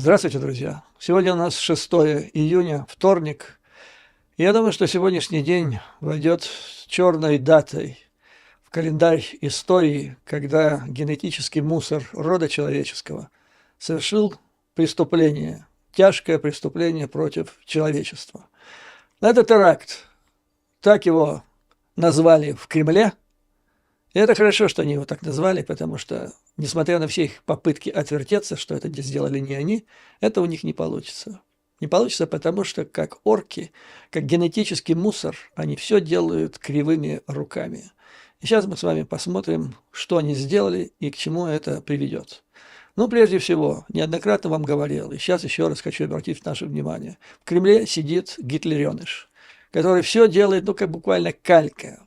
Здравствуйте, друзья! Сегодня у нас 6 июня, вторник. И я думаю, что сегодняшний день войдет черной датой в календарь истории, когда генетический мусор рода человеческого совершил преступление, тяжкое преступление против человечества. Это теракт. Так его назвали в Кремле. И это хорошо, что они его так назвали, потому что, несмотря на все их попытки отвертеться, что это сделали не они, это у них не получится. Не получится, потому что, как орки, как генетический мусор, они все делают кривыми руками. И сейчас мы с вами посмотрим, что они сделали и к чему это приведет. Ну, прежде всего, неоднократно вам говорил, и сейчас еще раз хочу обратить наше внимание. В Кремле сидит гитлереныш, который все делает, ну, как буквально калька.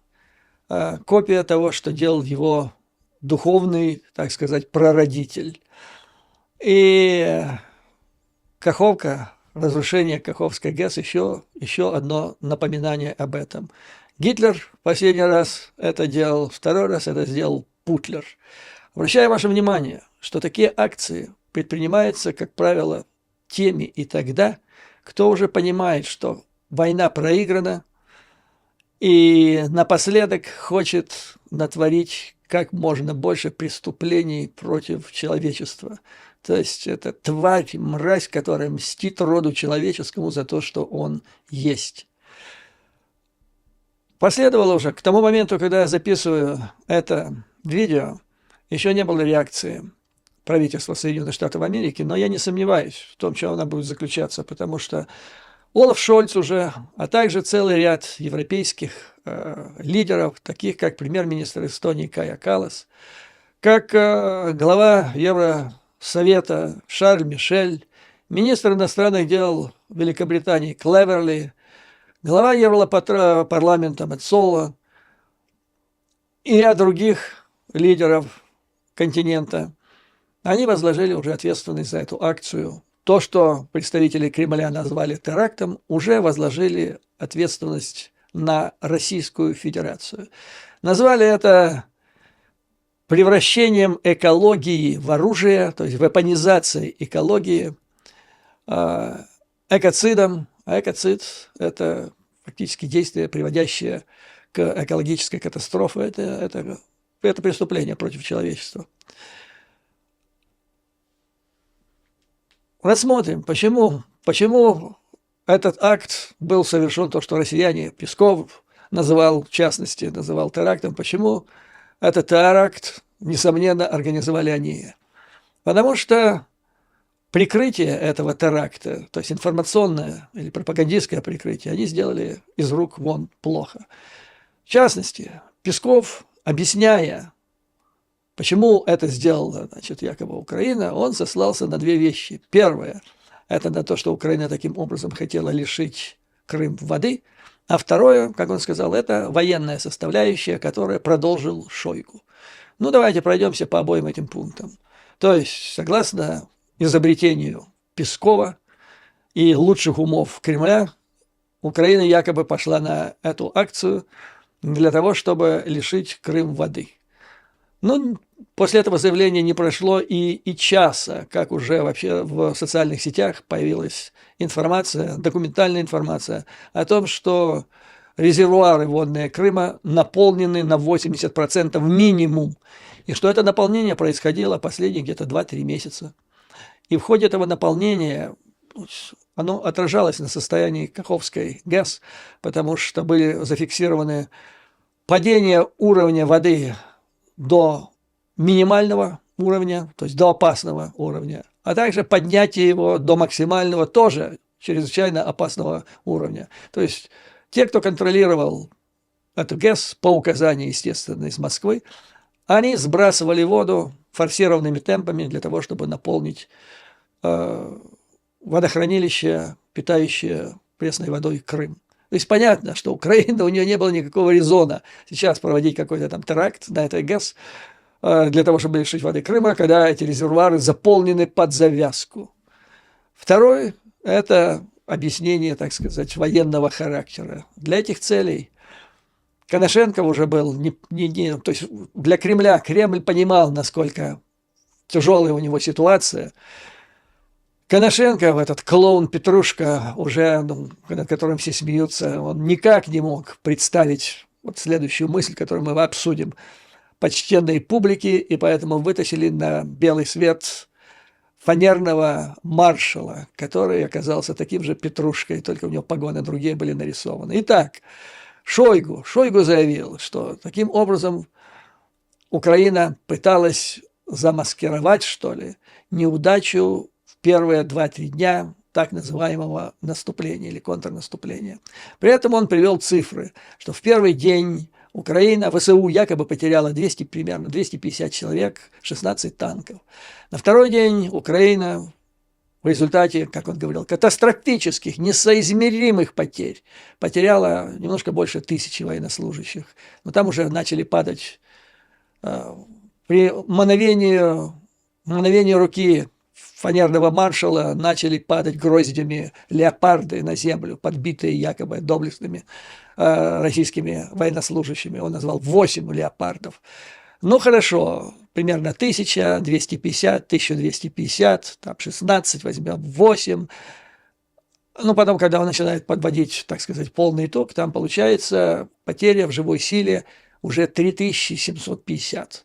Копия того, что делал его духовный, так сказать, прародитель. И Каховка, разрушение Каховской ГЭС, еще одно напоминание об этом. Гитлер последний раз это делал, второй раз это сделал Путлер. Обращаю ваше внимание, что такие акции предпринимаются, как правило, теми и тогда, кто уже понимает, что война проиграна, и напоследок хочет натворить как можно больше преступлений против человечества. То есть это тварь, мразь, которая мстит роду человеческому за то, что он есть. Последовало уже к тому моменту, когда я записываю это видео, еще не было реакции правительства Соединенных Штатов Америки, но я не сомневаюсь в том, чем она будет заключаться, потому что Олаф Шольц уже, а также целый ряд европейских лидеров, таких как премьер-министр Эстонии Кая Каллас, как глава Евросовета Шарль Мишель, министр иностранных дел Великобритании Клеверли, глава Европарламента Мецола и ряд других лидеров континента, они возложили уже ответственность за эту акцию. То, что представители Кремля назвали терактом, уже возложили ответственность на Российскую Федерацию. Назвали это превращением экологии в оружие, то есть вепонизацией экологии, экоцидом. А экоцид – это фактически действие, приводящее к экологической катастрофе. Это преступление против человечества. Рассмотрим, почему этот акт был совершен, то, что россияне, Песков называл, в частности, называл терактом, почему этот теракт, несомненно, организовали они. Потому что прикрытие этого теракта, то есть информационное или пропагандистское прикрытие, они сделали из рук вон плохо. В частности, Песков, объясняя, почему это сделала, значит, якобы Украина, он сослался на две вещи. Первое – это на то, что Украина таким образом хотела лишить Крым воды. А второе, как он сказал, это военная составляющая, которую продолжил Шойгу. Ну, давайте пройдемся по обоим этим пунктам. То есть, согласно изобретению Пескова и лучших умов Кремля, Украина якобы пошла на эту акцию для того, чтобы лишить Крым воды. Ну, после этого заявления не прошло и часа, как уже вообще в социальных сетях появилась информация, документальная информация о том, что резервуары водные Крыма наполнены на 80% минимум, и что это наполнение происходило последние где-то 2-3 месяца. И в ходе этого наполнения оно отражалось на состоянии Каховской ГЭС, потому что были зафиксированы падение уровня воды до минимального уровня, то есть до опасного уровня, а также поднятие его до максимального, тоже чрезвычайно опасного уровня. То есть те, кто контролировал эту ГЭС по указанию, естественно, из Москвы, они сбрасывали воду форсированными темпами для того, чтобы наполнить водохранилище, питающее пресной водой Крым. То есть понятно, что Украина, у нее не было никакого резона сейчас проводить какой-то там теракт на этой ГЭС для того, чтобы лишить воды Крыма, когда эти резервуары заполнены под завязку. Второе – это объяснение, так сказать, военного характера. Для этих целей Коношенко уже был то есть для Кремль понимал, насколько тяжелая у него ситуация. Коношенко, этот клоун Петрушка, уже, над которым все смеются, он никак не мог представить вот следующую мысль, которую мы обсудим, почтенной публике, и поэтому вытащили на белый свет фанерного маршала, который оказался таким же Петрушкой, только у него погоны другие были нарисованы. Итак, Шойгу заявил, что таким образом Украина пыталась замаскировать, что ли, неудачу в первые 2-3 дня так называемого наступления или контрнаступления. При этом он привел цифры, что в первый день Украина, ВСУ якобы потеряла примерно 250 человек, 16 танков. На второй день Украина в результате, как он говорил, катастрофических, несоизмеримых потерь потеряла немножко больше 1000 военнослужащих. Но там уже начали падать при мановении руки фанерного маршала начали падать гроздями леопарды на землю, подбитые якобы доблестными российскими военнослужащими. Он назвал 8 леопардов. Ну, хорошо, примерно 1000, 250, 1250, там 16 возьмем, 8. Ну, потом, когда он начинает подводить, так сказать, полный итог, там получается потеря в живой силе уже 3750.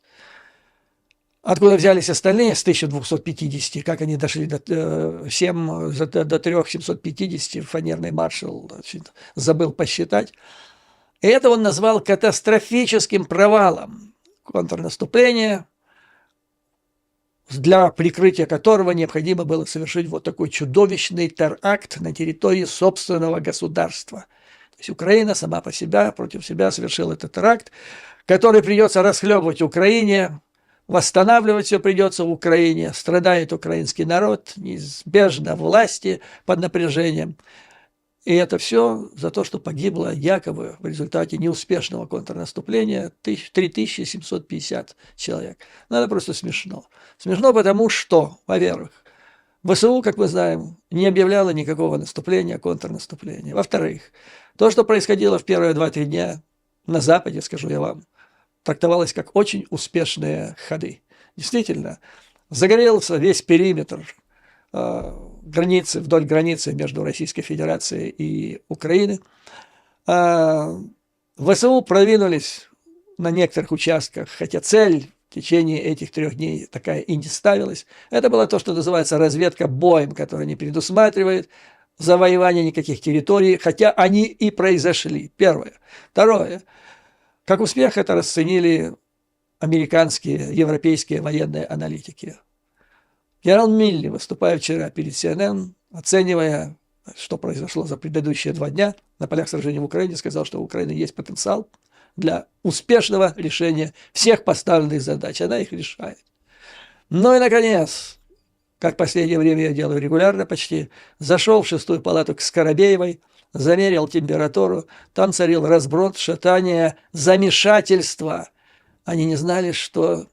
Откуда взялись остальные с 1250, как они дошли до 3750, фанерный маршал, значит, забыл посчитать. И это он назвал катастрофическим провалом контрнаступления, для прикрытия которого необходимо было совершить вот такой чудовищный теракт на территории собственного государства. То есть Украина сама по себе, против себя совершила этот теракт, который придется расхлебывать Украине, восстанавливать все придется в Украине, страдает украинский народ, неизбежно власти под напряжением. И это все за то, что погибло якобы в результате неуспешного контрнаступления 3750 человек. Ну, это просто смешно. Смешно потому, что, во-первых, ВСУ, как мы знаем, не объявляло никакого наступления, контрнаступления. Во-вторых, то, что происходило в первые 2-3 дня на Западе, скажу я вам, трактовалось как очень успешные ходы. Действительно, загорелся весь периметр границы, вдоль границы между Российской Федерацией и Украиной. ВСУ продвинулись на некоторых участках, хотя цель в течение этих 3 дней такая и не ставилась. Это было то, что называется разведка боем, которая не предусматривает завоевания никаких территорий, хотя они и произошли. Первое. Второе. Как успех это расценили американские, европейские военные аналитики. Генерал Милли, выступая вчера перед CNN, оценивая, что произошло за предыдущие 2 дня на полях сражений в Украине, сказал, что у Украины есть потенциал для успешного решения всех поставленных задач. Она их решает. Ну и, наконец, как в последнее время я делаю регулярно почти, зашел в 6-ю палату к Скоробеевой, замерил температуру, там царил разброд, шатание, замешательство. Они не знали, что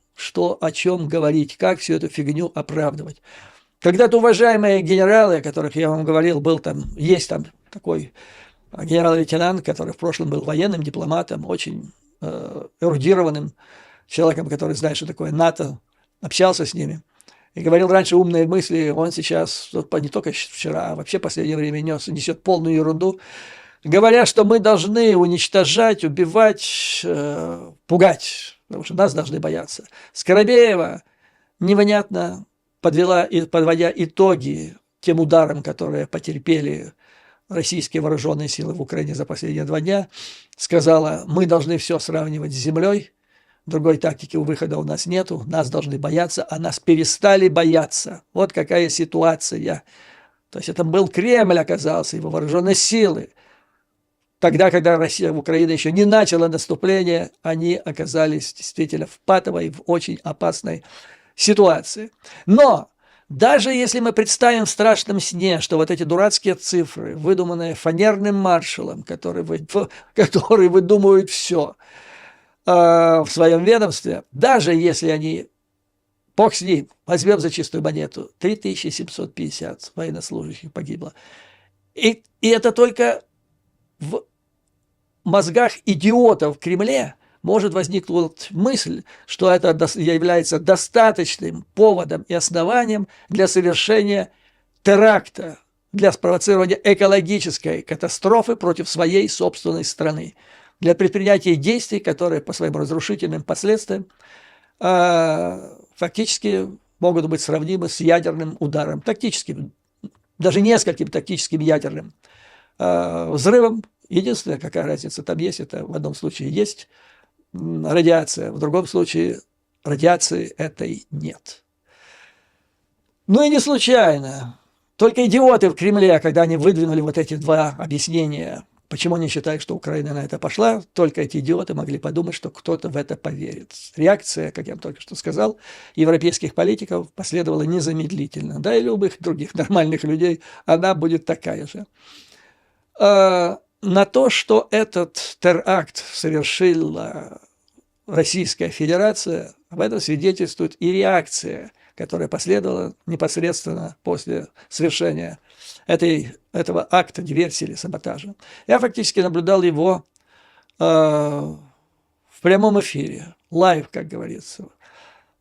о чем говорить, как всю эту фигню оправдывать. Когда-то уважаемые генералы, о которых я вам говорил, есть там такой генерал-лейтенант, который в прошлом был военным дипломатом, очень эрудированным человеком, который знает, что такое НАТО, общался с ними и говорил раньше умные мысли, он сейчас, не только вчера, а вообще в последнее время несет полную ерунду, говоря, что мы должны уничтожать, убивать, пугать, потому что нас должны бояться. Скоробеева невнятно подводя итоги тем ударам, которые потерпели российские вооруженные силы в Украине за последние 2 дня, сказала, мы должны все сравнивать с землей, другой тактики у выхода у нас нету, нас должны бояться, а нас перестали бояться. Вот какая ситуация. То есть это был Кремль, оказался, его вооруженные силы. Тогда, когда Украина еще не начала наступление, они оказались действительно в патовой, в очень опасной ситуации. Но даже если мы представим в страшном сне, что вот эти дурацкие цифры, выдуманные фанерным маршалом, который выдумывает все в своем ведомстве, даже если они, бог с ним, возьмем за чистую монету, 3750 военнослужащих погибло. И это только в мозгах идиотов в Кремле может возникнуть мысль, что это является достаточным поводом и основанием для совершения теракта для спровоцирования экологической катастрофы против своей собственной страны, для предпринятия действий, которые по своим разрушительным последствиям фактически могут быть сравнимы с ядерным ударом, тактическим, даже нескольким тактическим ядерным взрывом. Единственная какая разница там есть, это в одном случае есть радиация, в другом случае радиации этой нет. Ну и не случайно. Только идиоты в Кремле, когда они выдвинули вот эти два объяснения, почему они считают, что Украина на это пошла, только эти идиоты могли подумать, что кто-то в это поверит. Реакция, как я только что сказал, европейских политиков последовала незамедлительно. Да и любых других нормальных людей, она будет такая же. На то, что этот теракт совершила Российская Федерация, об этом свидетельствует и реакция, которая последовала непосредственно после совершения этого акта диверсии или саботажа. Я фактически наблюдал его в прямом эфире, лайв, как говорится.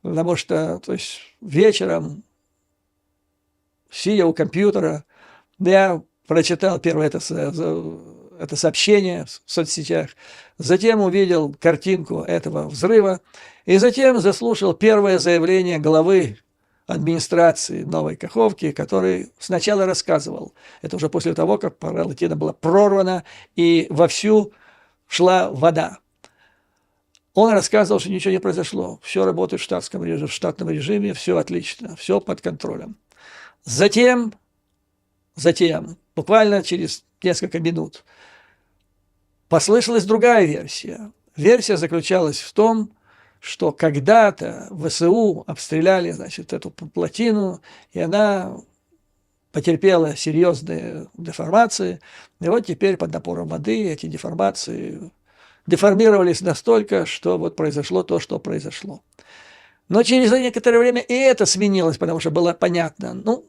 Потому что, то есть, вечером, сидя у компьютера, я прочитал первое это сообщение в соцсетях, затем увидел картинку этого взрыва, и затем заслушал первое заявление главы администрации Новой Каховки, который сначала рассказывал, это уже после того, как Парлатина была прорвана и вовсю шла вода. Он рассказывал, что ничего не произошло, все работает в штатном режиме, все отлично, все под контролем. Затем, буквально через несколько минут, послышалась другая версия. Версия заключалась в том, что когда-то ВСУ обстреляли, значит, эту плотину, и она потерпела серьезные деформации. И вот теперь под напором воды эти деформации деформировались настолько, что вот произошло то, что произошло. Но через некоторое время и это сменилось, потому что было понятно, ну,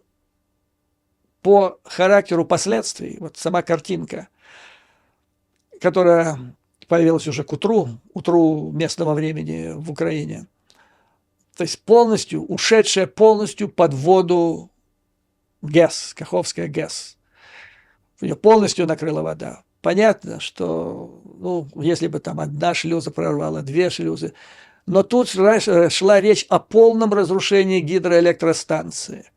по характеру последствий, вот сама картинка, которая появилась уже к утру местного времени в Украине, то есть ушедшая полностью под воду ГЭС, Каховская ГЭС. Ее полностью накрыла вода. Понятно, что, ну, если бы там одна шлюза прорвала, две шлюзы, но тут шла речь о полном разрушении гидроэлектростанции,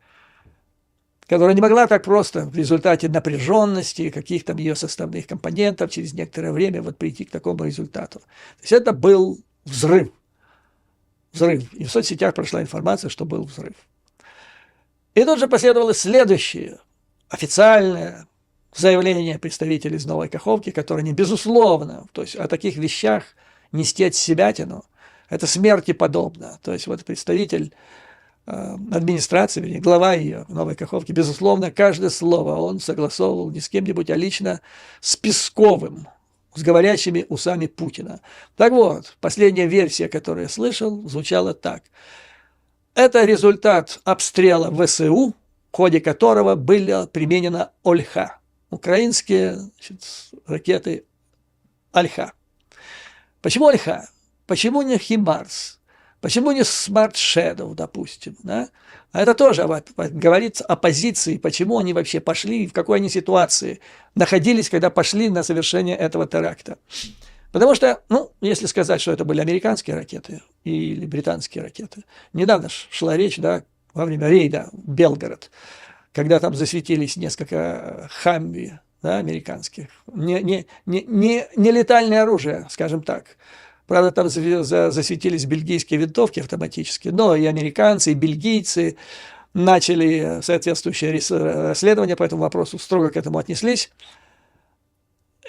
которая не могла так просто в результате напряженности, каких-то ее составных компонентов через некоторое время вот прийти к такому результату. То есть это был взрыв. И в соцсетях прошла информация, что был взрыв. И тут же последовало следующее официальное заявление представителей из Новой Каховки, которые не безусловно, то есть о таких вещах нести от себятину, это смерти подобно. То есть вот представитель администрации, вернее, глава ее в Новой Каховке, безусловно, каждое слово он согласовывал не с кем-нибудь, а лично с Песковым, с говорящими усами Путина. Так вот, последняя версия, которую я слышал, звучала так. Это результат обстрела ВСУ, в ходе которого была применена Ольха. Украинские, значит, ракеты Ольха. Почему Ольха? Почему не Химарс? Почему не Smart Shadow, допустим? Да? А это тоже говорит о позиции, почему они вообще пошли и в какой они ситуации находились, когда пошли на совершение этого теракта. Потому что, ну, если сказать, что это были американские ракеты или британские ракеты, недавно шла речь, да, во время рейда в Белгород, когда там засветились несколько хамви, да, американских, не летальное оружие, скажем так. Правда, там засветились бельгийские винтовки автоматические, но и американцы, и бельгийцы начали соответствующее расследование по этому вопросу, строго к этому отнеслись.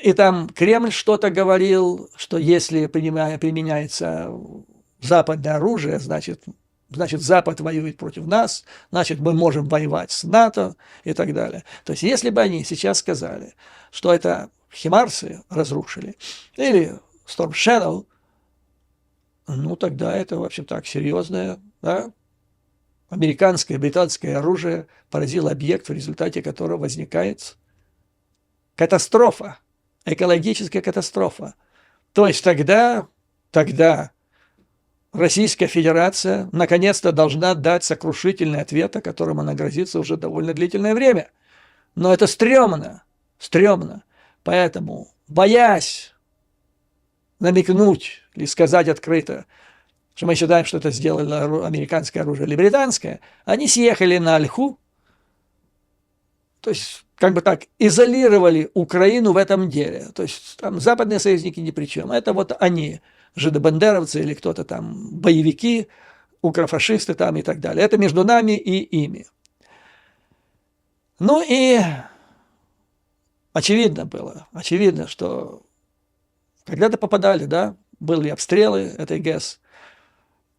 И там Кремль что-то говорил, что если применяется западное оружие, значит, Запад воюет против нас, значит, мы можем воевать с НАТО и так далее. То есть, если бы они сейчас сказали, что это Химарсы разрушили, или Storm Shadow, ну, тогда это, в общем, так, серьезное, да, американское, британское оружие поразило объект, в результате которого возникает катастрофа, экологическая катастрофа. То есть тогда Российская Федерация наконец-то должна дать сокрушительный ответ, о котором она грозится уже довольно длительное время. Но это стрёмно, стрёмно. Поэтому, боясь намекнуть или сказать открыто, что мы считаем, что это сделало американское оружие или британское, они съехали на Ольху, то есть, как бы так, изолировали Украину в этом деле. То есть, там западные союзники ни при чем. Это вот они, жидобандеровцы или кто-то там, боевики, укрофашисты там и так далее. Это между нами и ими. Ну и очевидно, что когда-то попадали, да, были обстрелы этой ГЭС,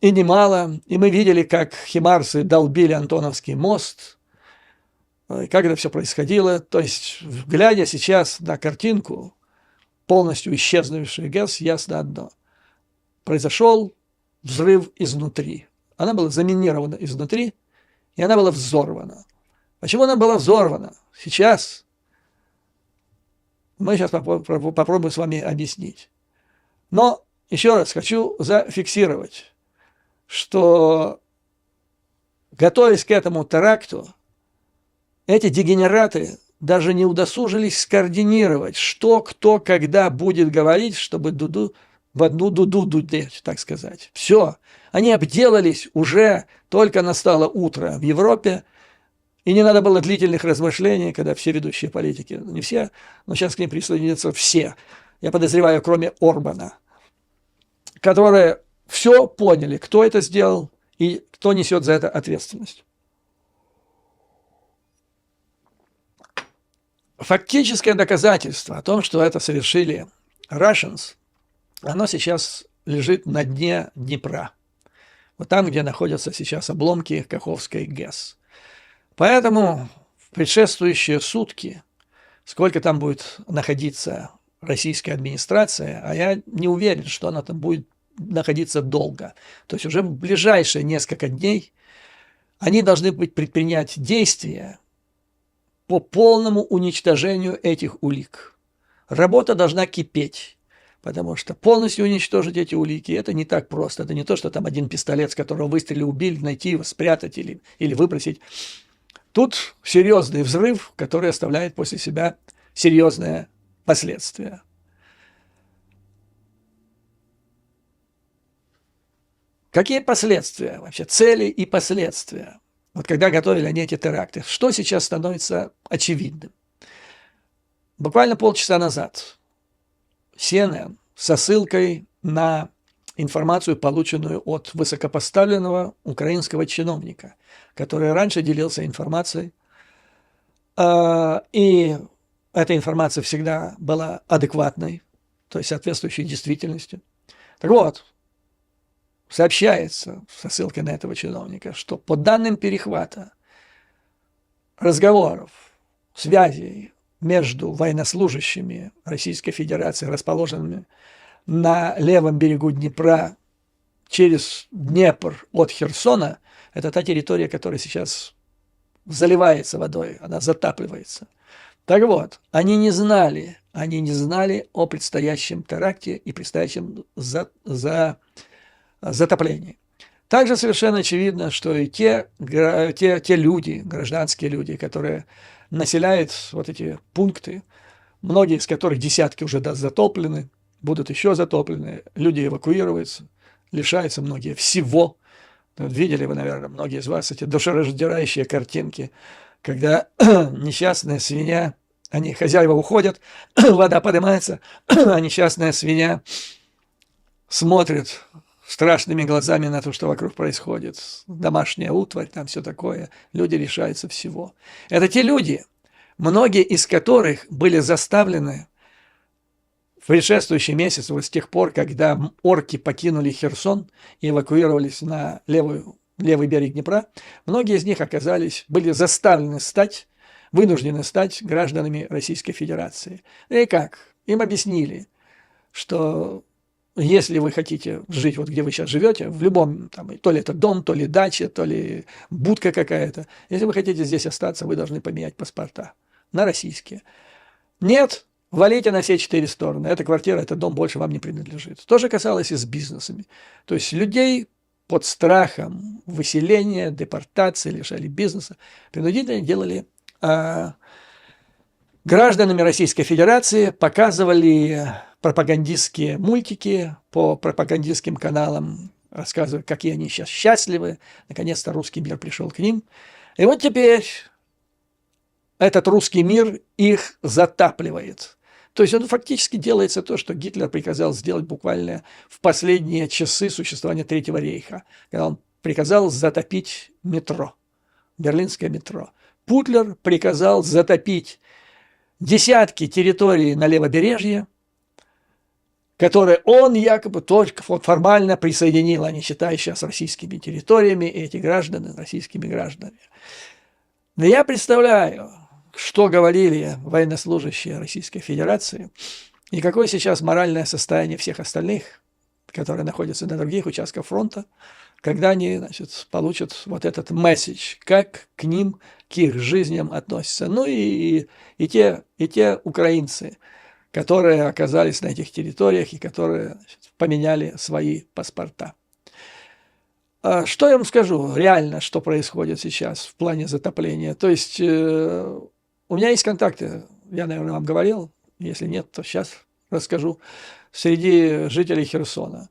и немало, и мы видели, как химарсы долбили Антоновский мост, как это все происходило. То есть, глядя сейчас на картинку, полностью исчезнувшую ГЭС, ясно одно. Произошел взрыв изнутри. Она была заминирована изнутри, и она была взорвана. Почему она была взорвана? Сейчас мы попробуем с вами объяснить. Но еще раз хочу зафиксировать, что, готовясь к этому теракту, эти дегенераты даже не удосужились скоординировать, что, кто, когда будет говорить, чтобы дуду в одну дуду дудеть, так сказать. Все. Они обделались уже, только настало утро в Европе, и не надо было длительных размышлений, когда все ведущие политики, не все, но сейчас к ним присоединятся все, я подозреваю, кроме Орбана, которые все поняли, кто это сделал и кто несет за это ответственность. Фактическое доказательство о том, что это совершили Russians, оно сейчас лежит на дне Днепра. Вот там, где находятся сейчас обломки Каховской ГЭС. Поэтому в предшествующие сутки, сколько там будет находиться российская администрация, а я не уверен, что она там будет находиться долго. То есть уже в ближайшие несколько дней они должны предпринять действия по полному уничтожению этих улик. Работа должна кипеть, потому что полностью уничтожить эти улики – это не так просто. Это не то, что там один пистолет, с которого выстрелили, убили, найти его, спрятать или выбросить. Тут серьезный взрыв, который оставляет после себя серьезные последствия. Какие последствия вообще? Цели и последствия. Вот когда готовили они эти теракты, что сейчас становится очевидным? Буквально полчаса назад CNN со ссылкой на информацию, полученную от высокопоставленного украинского чиновника, который раньше делился информацией, и эта информация всегда была адекватной, то есть соответствующей действительности. Так вот, сообщается со ссылкой на этого чиновника, что по данным перехвата разговоров, связей между военнослужащими Российской Федерации, расположенными на левом берегу Днепра через Днепр от Херсона, это та территория, которая сейчас заливается водой, она затапливается. Так вот, они не знали о предстоящем теракте и предстоящем затоплении. Также совершенно очевидно, что и те люди, гражданские люди, которые населяют вот эти пункты, многие из которых десятки уже затоплены, будут еще затоплены, люди эвакуируются, лишаются многие всего. Видели вы, наверное, многие из вас эти душераздирающие картинки, когда несчастная свинья, хозяева уходят, вода поднимается, а несчастная свинья смотрит страшными глазами на то, что вокруг происходит. Домашняя утварь, там все такое. Люди лишаются всего. Это те люди, многие из которых были заставлены в предшествующий месяц, вот с тех пор, когда орки покинули Херсон и эвакуировались на левый берег Днепра, многие из них были заставлены вынуждены стать гражданами Российской Федерации. И как? Им объяснили, что если вы хотите жить вот где вы сейчас живете, в любом, то ли это дом, то ли дача, то ли будка какая-то, если вы хотите здесь остаться, вы должны поменять паспорта на российские. Нет, валите на все 4 стороны. Эта квартира, этот дом больше вам не принадлежит. То же касалось и с бизнесами. То есть людей под страхом выселения, депортации, лишали бизнеса, принудительно делали гражданами Российской Федерации, показывали пропагандистские мультики по пропагандистским каналам, рассказывая, какие они сейчас счастливы. Наконец-то русский мир пришел к ним. И вот теперь этот русский мир их затапливает. То есть он фактически делается то, что Гитлер приказал сделать буквально в последние часы существования Третьего рейха, когда он приказал затопить метро, берлинское метро. Путлер приказал затопить десятки территорий на левобережье, которые он якобы только формально присоединил, а не считая сейчас российскими территориями, и эти граждане российскими гражданами. Но я представляю, что говорили военнослужащие Российской Федерации и какое сейчас моральное состояние всех остальных, которые находятся на других участках фронта, когда они, значит, получат вот этот месседж, как к ним, к их жизням относятся. Ну и те украинцы, которые оказались на этих территориях и которые, значит, поменяли свои паспорта. Что я вам скажу реально, что происходит сейчас в плане затопления? То есть у меня есть контакты, я, наверное, вам говорил, если нет, то сейчас расскажу, среди жителей Херсона.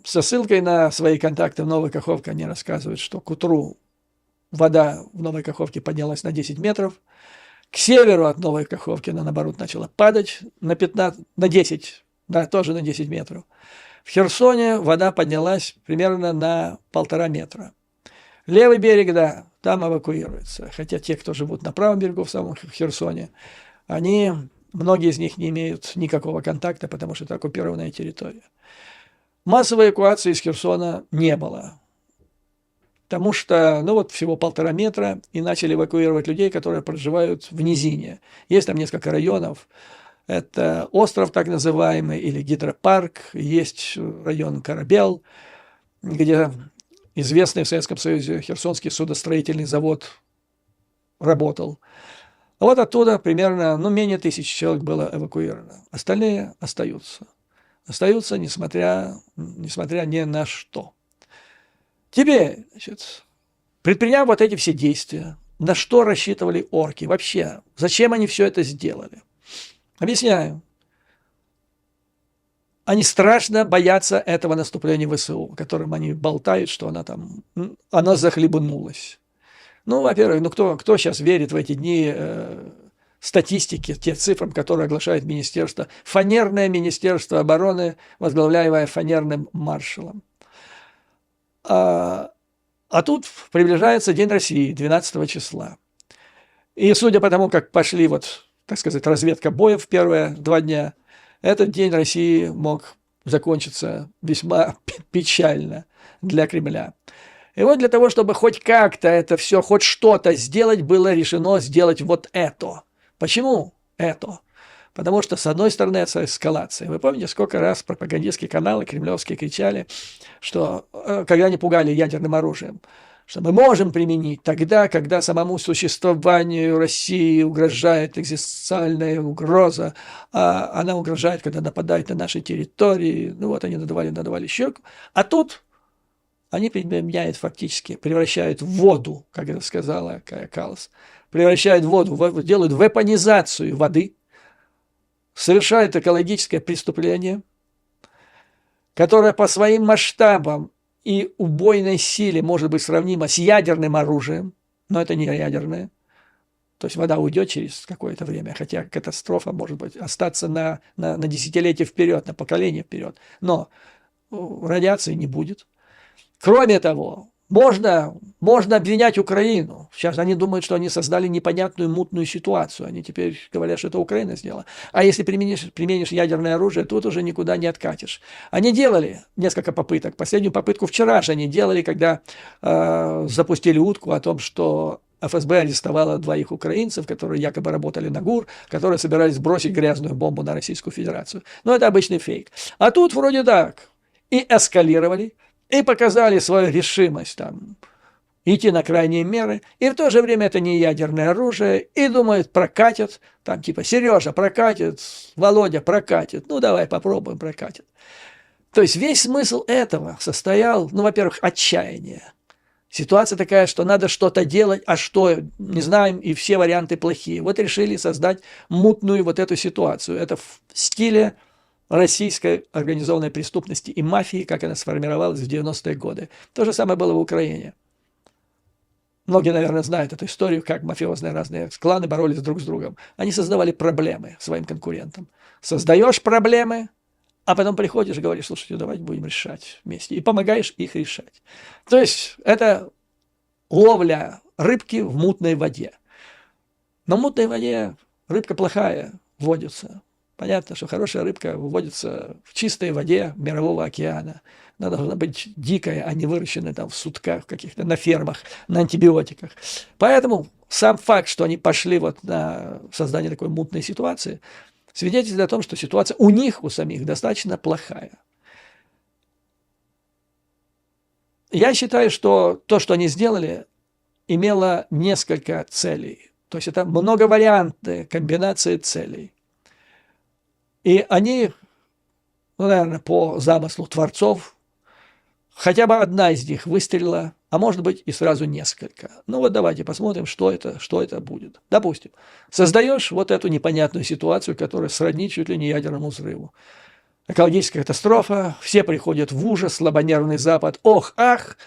Со ссылкой на свои контакты в Новой Каховке они рассказывают, что к утру вода в Новой Каховке поднялась на 10 метров, к северу от Новой Каховки она, наоборот, начала падать на 10, да, тоже на 10 метров. В Херсоне вода поднялась примерно на 1,5 метра. Левый берег, да, там эвакуируется. Хотя те, кто живут на правом берегу, в самом Херсоне, многие из них не имеют никакого контакта, потому что это оккупированная территория. Массовой эвакуации из Херсона не было. Потому что, всего 1,5 метра, и начали эвакуировать людей, которые проживают в низине. Есть там несколько районов. Это остров так называемый, или гидропарк. Есть район Корабел, где известный в Советском Союзе Херсонский судостроительный завод работал. А вот оттуда примерно, менее 1000 человек было эвакуировано. Остальные остаются. Остаются, несмотря ни на что. Теперь, значит, предприняв вот эти все действия, на что рассчитывали орки? Вообще, зачем они все это сделали? Объясняю. Они страшно боятся этого наступления ВСУ, которым они болтают, что она захлебнулась. Во-первых, кто сейчас верит в эти дни статистике, те цифрам, которые оглашает министерство, фанерное министерство обороны, возглавляемое фанерным маршалом. А тут приближается День России, 12 числа. И судя по тому, как пошли, так сказать, разведка боев в первые 2 дня, этот День России мог закончиться весьма печально для Кремля. И вот для того, чтобы хоть как-то это все, хоть что-то сделать, было решено сделать вот это. Почему это? Потому что, с одной стороны, это эскалация. Вы помните, сколько раз пропагандистские каналы кремлевские кричали, что, когда они пугали ядерным оружием, что мы можем применить тогда, когда самому существованию России угрожает экзистенциальная угроза, а она угрожает, когда нападает на наши территории. Они надавали щеку. А тут они применяют фактически, превращают в воду, как это сказала Кая Каллас, превращают воду, делают вепонизацию воды, совершают экологическое преступление, которое по своим масштабам и убойной силе может быть сравнимо с ядерным оружием, но это не ядерное. То есть вода уйдет через какое-то время, хотя катастрофа может быть остаться на десятилетия вперед, на поколение вперед, но радиации не будет. Кроме того, можно обвинять Украину. Сейчас они думают, что они создали непонятную мутную ситуацию. Они теперь говорят, что это Украина сделала. А если применишь ядерное оружие, тут уже никуда не откатишь. Они делали несколько попыток. Последнюю попытку вчера же они делали, когда запустили утку о том, что ФСБ арестовала 2 украинцев, которые якобы работали на ГУР, которые собирались бросить грязную бомбу на Российскую Федерацию. Но это обычный фейк. А тут вроде так. И эскалировали, и показали свою решимость идти на крайние меры, и в то же время это не ядерное оружие, и думают, прокатит, там типа Сережа прокатит, Володя прокатит, ну давай попробуем, прокатит. То есть весь смысл этого состоял, ну, во-первых, отчаяние. Ситуация такая, что надо что-то делать, а что, не знаем, и все варианты плохие. Вот решили создать мутную вот эту ситуацию. Это в стиле российской организованной преступности и мафии, как она сформировалась в 90-е годы. То же самое было в Украине. Многие, наверное, знают эту историю, как мафиозные разные кланы боролись друг с другом. Они создавали проблемы своим конкурентам. Создаешь проблемы, а потом приходишь и говоришь, слушайте, давайте будем решать вместе. И помогаешь их решать. То есть это ловля рыбки в мутной воде. Но в мутной воде рыбка плохая водится. Понятно, что хорошая рыбка выводится в чистой воде Мирового океана. Она должна быть дикая, а не выращенная там в сутках каких-то, на фермах, на антибиотиках. Поэтому сам факт, что они пошли вот на создание такой мутной ситуации, свидетельствует о том, что ситуация у них, у самих, достаточно плохая. Я считаю, что то, что они сделали, имело несколько целей. То есть это многовариантные комбинации целей. И они, ну, наверное, по замыслу творцов, хотя бы одна из них выстрелила, а может быть и сразу несколько. Ну вот давайте посмотрим, что это будет. Допустим, создаешь вот эту непонятную ситуацию, которая сродни чуть ли не ядерному взрыву. Экологическая катастрофа, все приходят в ужас, слабонервный Запад, ох, ах,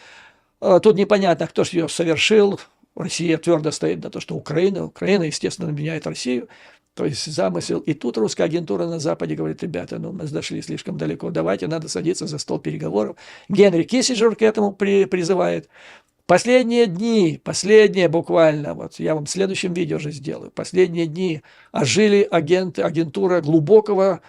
тут непонятно, кто же ее совершил. Россия твердо стоит на то, что Украина, естественно, обвиняет Россию. То есть замысел. И тут русская агентура на Западе говорит, ребята, ну мы зашли слишком далеко, давайте, надо садиться за стол переговоров. Генри Киссинджер к этому призывает. Последние дни, последние буквально, вот я вам в следующем видео же сделаю, последние дни ожили агентура глубокого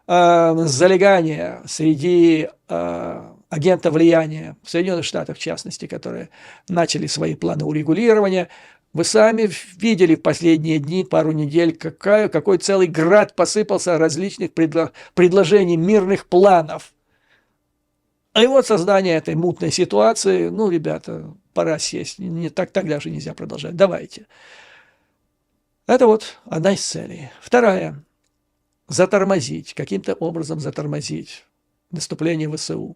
залегания среди агентов влияния в Соединенных Штатах, в частности, которые начали свои планы урегулирования. Вы сами видели в последние дни, пару недель, какой целый град посыпался различных предложений, мирных планов. И вот создание этой мутной ситуации, ну, ребята, пора сесть, так даже нельзя продолжать, давайте. Это вот одна из целей. Вторая – затормозить, каким-то образом затормозить наступление ВСУ.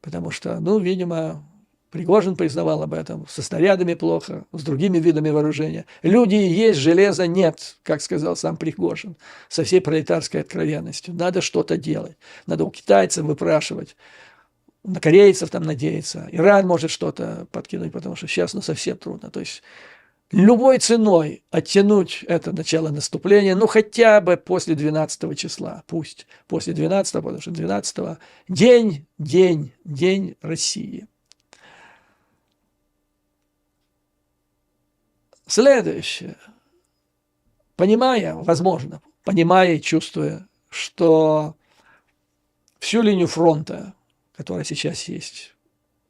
Потому что, ну, видимо, Пригожин признавал об этом, со снарядами плохо, с другими видами вооружения. Люди есть, железа нет, как сказал сам Пригожин, со всей пролетарской откровенностью. Надо что-то делать, надо у китайцев выпрашивать, на корейцев там надеяться. Иран может что-то подкинуть, потому что сейчас, ну, совсем трудно. То есть любой ценой оттянуть это начало наступления, ну, хотя бы после 12 числа, пусть после 12, потому что 12 день России. Следующее. Возможно, понимая и чувствуя, что всю линию фронта, которая сейчас есть,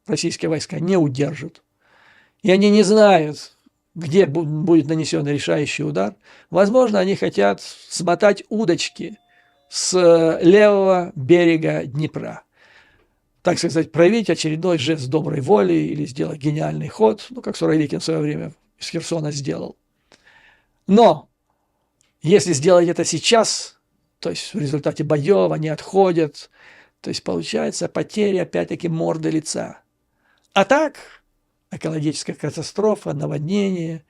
российские войска не удержат, и они не знают, где будет нанесен решающий удар, возможно, они хотят смотать удочки с левого берега Днепра. Так сказать, проявить очередной жест доброй воли или сделать гениальный ход, ну, как Суровикин в свое время из Херсона сделал. Но если сделать это сейчас, то есть в результате боев они отходят, то есть получается потеря, опять-таки, морды лица. А так, экологическая катастрофа, наводнение.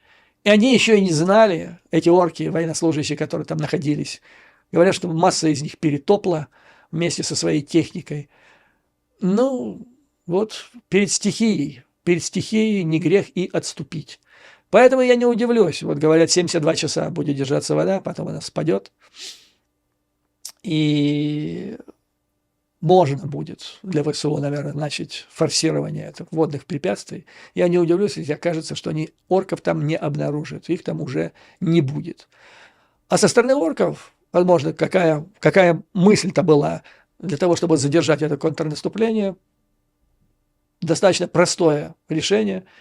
И они еще и не знали, эти орки, военнослужащие, которые там находились, говорят, что масса из них перетопла вместе со своей техникой. Ну, вот перед стихией не грех и отступить. Поэтому я не удивлюсь. Вот говорят, 72 часа будет держаться вода, потом она спадет. И можно будет для ВСУ, наверное, начать форсирование этих водных препятствий. Я не удивлюсь, если окажется, что они орков там не обнаружат, их там уже не будет. А со стороны орков, возможно, какая мысль-то была для того, чтобы задержать это контрнаступление, достаточно простое решение –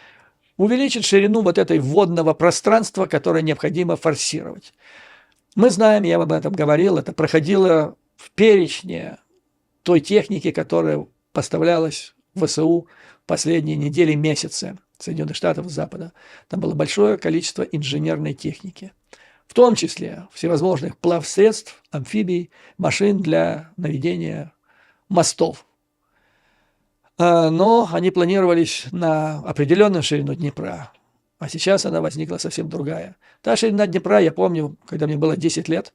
увеличить ширину вот этой водного пространства, которое необходимо форсировать. Мы знаем, я об этом говорил, это проходило в перечне той техники, которая поставлялась в ВСУ последние недели, месяцы. Соединенных Штатов, Запада. Там было большое количество инженерной техники, в том числе всевозможных плавсредств, амфибий, машин для наведения мостов. Но они планировались на определенную ширину Днепра, а сейчас она возникла совсем другая. Та ширина Днепра, я помню, когда мне было 10 лет,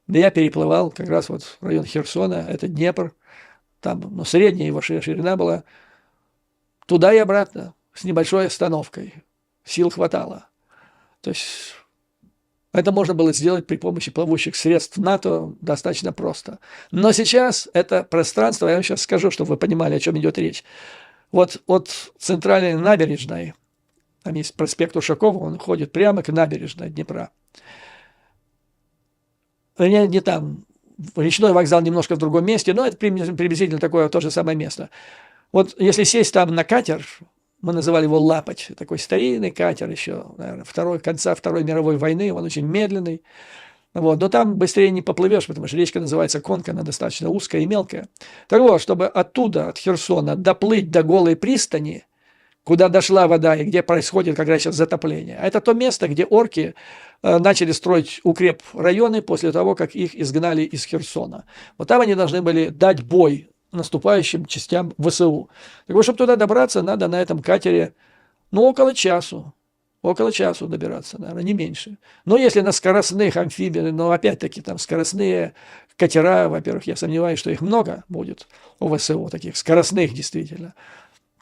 да я переплывал как раз вот в район Херсона, это Днепр, там средняя его ширина была, туда и обратно, с небольшой остановкой, сил хватало. То есть это можно было сделать при помощи плавучих средств НАТО достаточно просто. Но сейчас это пространство, я вам сейчас скажу, чтобы вы понимали, о чем идет речь. Вот от центральной набережной, там есть проспект Ушакова, он ходит прямо к набережной Днепра. Не там, речной вокзал немножко в другом месте, но это приблизительно такое то же самое место. Вот если сесть там на катер, мы называли его «Лапоть», такой старинный катер еще, наверное, конца Второй мировой войны, он очень медленный. Вот, но там быстрее не поплывешь, потому что речка называется Конка, она достаточно узкая и мелкая. Так вот, чтобы оттуда, от Херсона, доплыть до Голой пристани, куда дошла вода и где происходит как раз сейчас затопление. А это то место, где орки начали строить укрепрайоны после того, как их изгнали из Херсона. Вот там они должны были дать бой наступающим частям ВСУ. Так вот, чтобы туда добраться, надо на этом катере, около часу добираться, наверное, не меньше. Но если на скоростных амфибиях, но опять-таки там скоростные катера, во-первых, я сомневаюсь, что их много будет у ВСУ, таких скоростных действительно.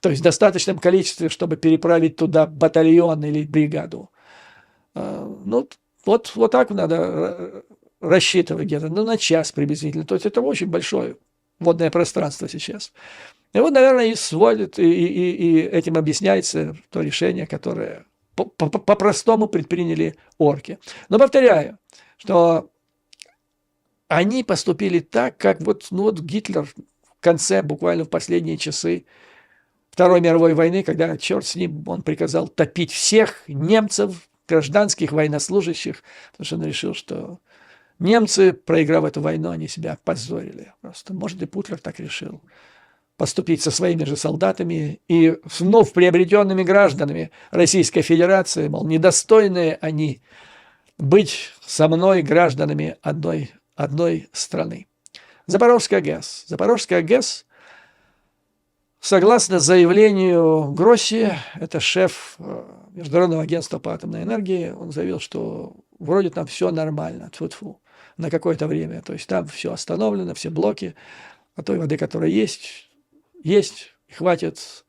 То есть в достаточном количестве, чтобы переправить туда батальон или бригаду. Вот так надо рассчитывать где-то, на час приблизительно. То есть это очень большое водное пространство сейчас. И вот, наверное, и сводит, и этим объясняется то решение, которое по-простому предприняли орки. Но повторяю, что они поступили так, как вот Гитлер в конце, буквально в последние часы Второй мировой войны, когда, черт с ним, он приказал топить всех немцев, гражданских военнослужащих, потому что он решил, что немцы, проиграв эту войну, они себя опозорили. Просто, может, и Путлер так решил поступить со своими же солдатами и вновь приобретенными гражданами Российской Федерации, мол, недостойные они быть со мной гражданами одной страны. Запорожская ГЭС. Запорожская ГЭС, согласно заявлению Гросси, это шеф Международного агентства по атомной энергии, он заявил, что вроде там все нормально, тьфу-тьфу, на какое-то время. То есть там все остановлено, все блоки, а той воды, которая есть, и хватит.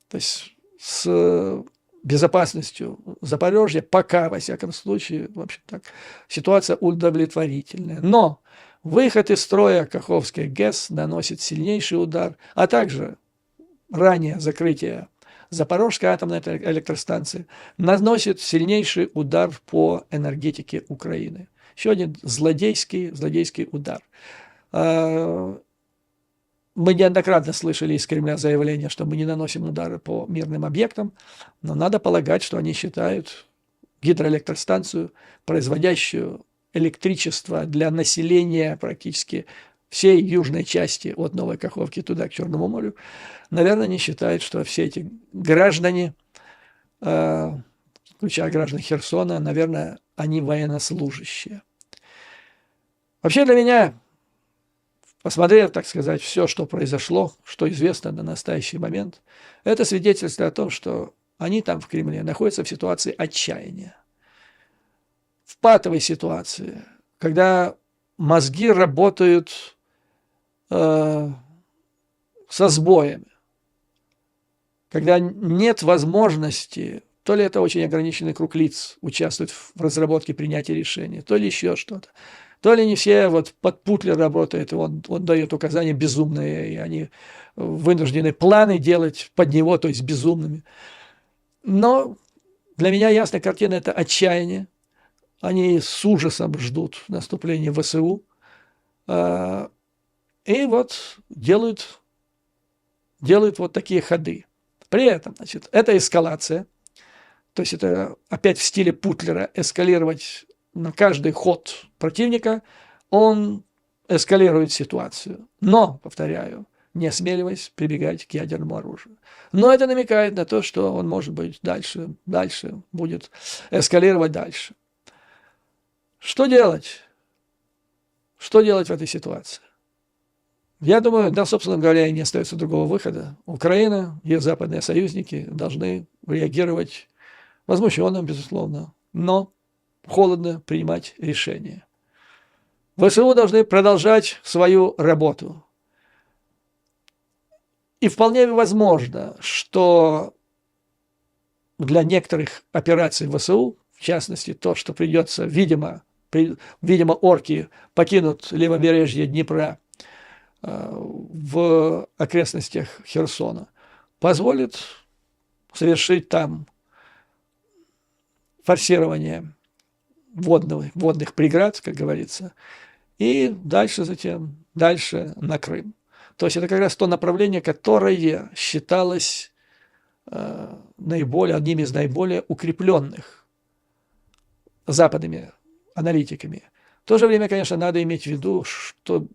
То есть с безопасностью Запорожья пока, во всяком случае, в общем так, ситуация удовлетворительная. Но выход из строя Каховской ГЭС наносит сильнейший удар, а также ранее закрытие Запорожской атомной электростанции наносит сильнейший удар по энергетике Украины. Еще один злодейский удар. Мы неоднократно слышали из Кремля заявление, что мы не наносим удары по мирным объектам, но надо полагать, что они считают гидроэлектростанцию, производящую электричество для населения практически всей южной части от Новой Каховки туда, к Черному морю, наверное, не считают, что все эти граждане, включая граждан Херсона, наверное, они военнослужащие. Вообще для меня, посмотрев, так сказать, все, что произошло, что известно на настоящий момент, это свидетельство о том, что они там в Кремле находятся в ситуации отчаяния, в патовой ситуации, когда мозги работают со сбоями, когда нет возможности, то ли это очень ограниченный круг лиц участвует в разработке принятия решений, то ли еще что-то. То ли не все под Путлер работают, и он дает указания безумные, и они вынуждены планы делать под него, то есть безумными. Но для меня ясная картина – это отчаяние. Они с ужасом ждут наступления ВСУ. И делают вот такие ходы. При этом, это эскалация. То есть это опять в стиле Путлера эскалировать на каждый ход противника, он эскалирует ситуацию. Но, повторяю, не осмеливаясь прибегать к ядерному оружию. Но это намекает на то, что он может быть дальше будет эскалировать дальше. Что делать? Что делать в этой ситуации? Я думаю, да, собственно говоря, и не остается другого выхода. Украина и западные союзники должны реагировать возмущенно, безусловно, но холодно принимать решения. ВСУ должны продолжать свою работу. И вполне возможно, что для некоторых операций ВСУ, в частности, то, что придется, видимо, орки покинут левобережье Днепра в окрестностях Херсона, позволит совершить там форсирование водных преград, как говорится, и дальше на Крым. То есть это как раз то направление, которое считалось одним из наиболее укрепленных западными аналитиками. В то же время, конечно, надо иметь в виду, что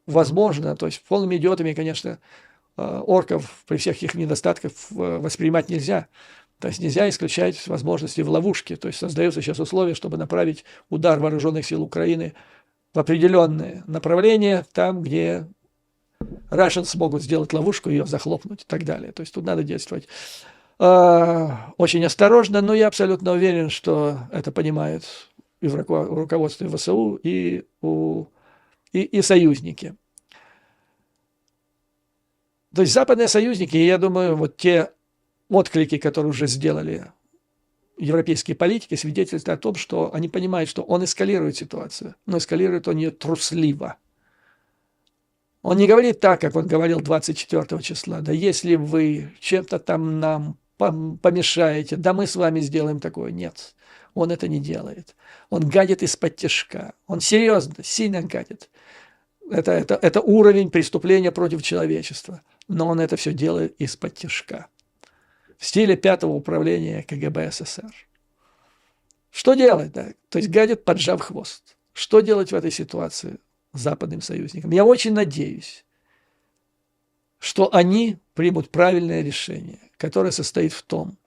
возможно, то есть полными идиотами, конечно, орков при всех их недостатках воспринимать нельзя. То есть нельзя исключать возможности в ловушке. То есть создаются сейчас условия, чтобы направить удар вооруженных сил Украины в определенное направление, там, где Russians смогут сделать ловушку, ее захлопнуть и так далее. То есть тут надо действовать очень осторожно, но я абсолютно уверен, что это понимают и в руководстве ВСУ, и союзники. То есть западные союзники, я думаю, вот те отклики, которые уже сделали европейские политики, свидетельствуют о том, что они понимают, что он эскалирует ситуацию, но эскалирует он ее трусливо. Он не говорит так, как он говорил 24 числа. Да если вы чем-то там нам помешаете, да мы с вами сделаем такое. Нет, он это не делает. Он гадит из-под тишка. Он серьезно, сильно гадит. Это уровень преступления против человечества. Но он это все делает из-под тишка. В стиле 5-го управления КГБ СССР. Что делать? Да? То есть гадит, поджав хвост. Что делать в этой ситуации западным союзникам? Я очень надеюсь, что они примут правильное решение, которое состоит в том,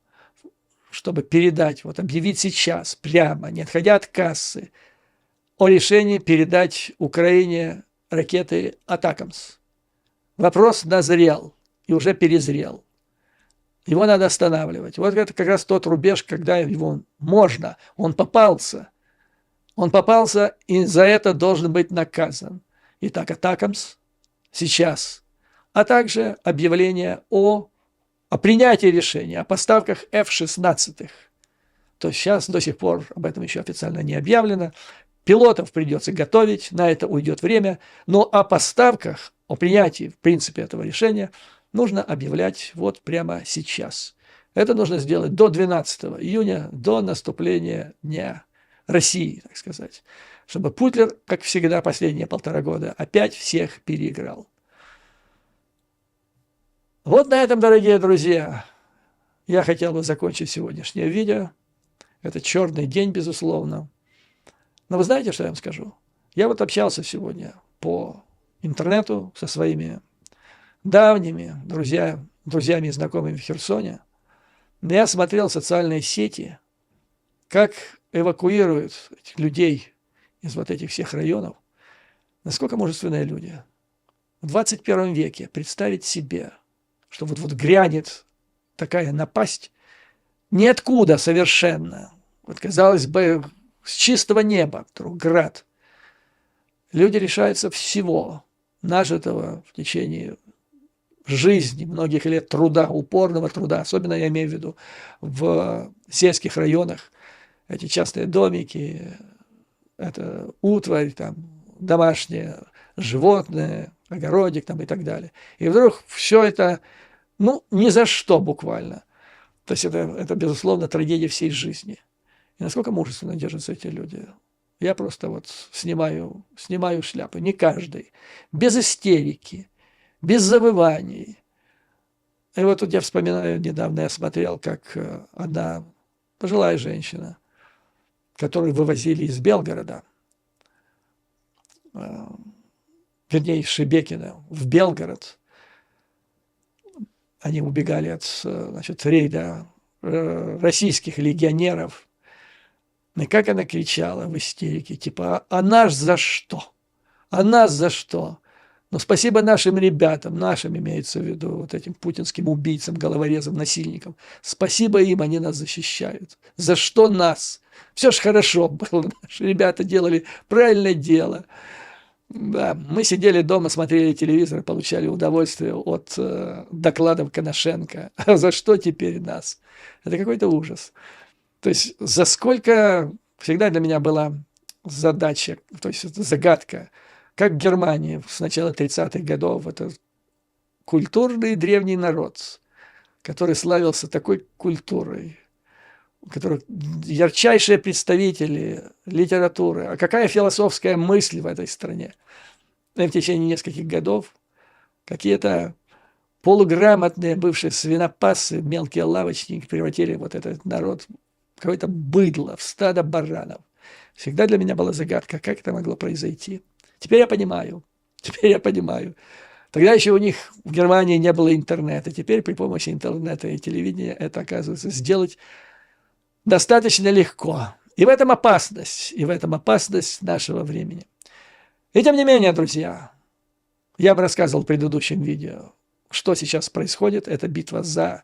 чтобы передать, объявить сейчас, прямо, не отходя от кассы, о решении передать Украине ракеты «Атакамс». Вопрос назрел и уже перезрел. Его надо останавливать. Вот это как раз тот рубеж, когда его можно. Он попался, и за это должен быть наказан. Итак, «Атакамс» сейчас, а также объявление о принятии решения о поставках F-16. То есть сейчас до сих пор об этом еще официально не объявлено. Пилотов придется готовить, на это уйдет время, но о поставках, о принятии, в принципе, этого решения нужно объявлять вот прямо сейчас. Это нужно сделать до 12 июня, до наступления Дня России, так сказать, чтобы Путлер, как всегда, последние 1,5 года опять всех переиграл. Вот на этом, дорогие друзья, я хотел бы закончить сегодняшнее видео. Это черный день, безусловно. Но вы знаете, что я вам скажу? Я вот общался сегодня по интернету со своими давними друзьями и знакомыми в Херсоне. Я смотрел социальные сети, как эвакуируют этих людей из вот этих всех районов. Насколько мужественные люди. В 21 веке представить себе, что вот грянет такая напасть ниоткуда совершенно. Вот, казалось бы, с чистого неба вдруг град. Люди лишаются всего, нажитого в течение жизни, многих лет труда, упорного труда. Особенно я имею в виду в сельских районах. Эти частные домики, это утварь, там, домашние животные, огородик там, и так далее. И вдруг все это, ни за что буквально. То есть это безусловно, трагедия всей жизни. И насколько мужественно держатся эти люди. Я просто снимаю шляпу. Не каждый. Без истерики, без завываний. И вот тут я вспоминаю, недавно я смотрел, как одна пожилая женщина, которую вывозили из Белгорода в вернее, из Шебекина в Белгород. Они убегали от, значит, рейда российских легионеров. И как она кричала в истерике, типа, а наш за что? А нас за что? Но спасибо нашим ребятам, нашим имеется в виду, вот этим путинским убийцам, головорезам, насильникам. Спасибо им, они нас защищают. За что нас? Все ж хорошо было, наши ребята делали правильное дело. Да, мы сидели дома, смотрели телевизор, получали удовольствие от докладов Коношенко. А за что теперь нас? Это какой-то ужас. То есть за сколько... Всегда для меня была задача, то есть это загадка, как Германия с начала 30-х годов, это культурный древний народ, который славился такой культурой, у которых ярчайшие представители литературы. А какая философская мысль в этой стране? И в течение нескольких годов какие-то полуграмотные бывшие свинопасы, мелкие лавочники превратили вот этот народ в какое-то быдло, в стадо баранов. Всегда для меня была загадка, как это могло произойти. Теперь я понимаю. Теперь я понимаю. Тогда еще у них в Германии не было интернета. Теперь при помощи интернета и телевидения это, оказывается, сделать достаточно легко. И в этом опасность. И в этом опасность нашего времени. И тем не менее, друзья, я бы рассказывал в предыдущем видео, что сейчас происходит. Это битва за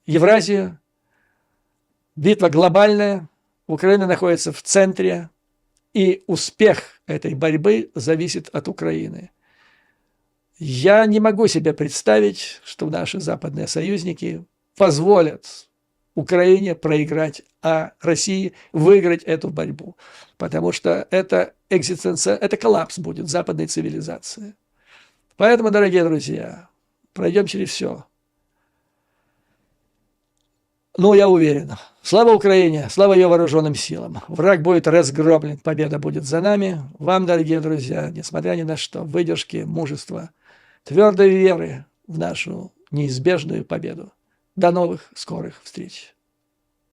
Евразию. Битва глобальная. Украина находится в центре. И успех этой борьбы зависит от Украины. Я не могу себе представить, что наши западные союзники позволят Украине проиграть, а России выиграть эту борьбу. Потому что это коллапс будет западной цивилизации. Поэтому, дорогие друзья, пройдем через все. Ну, я уверен. Слава Украине, слава ее вооруженным силам. Враг будет разгромлен, победа будет за нами. Вам, дорогие друзья, несмотря ни на что, выдержки, мужества, твердой веры в нашу неизбежную победу. До новых скорых встреч.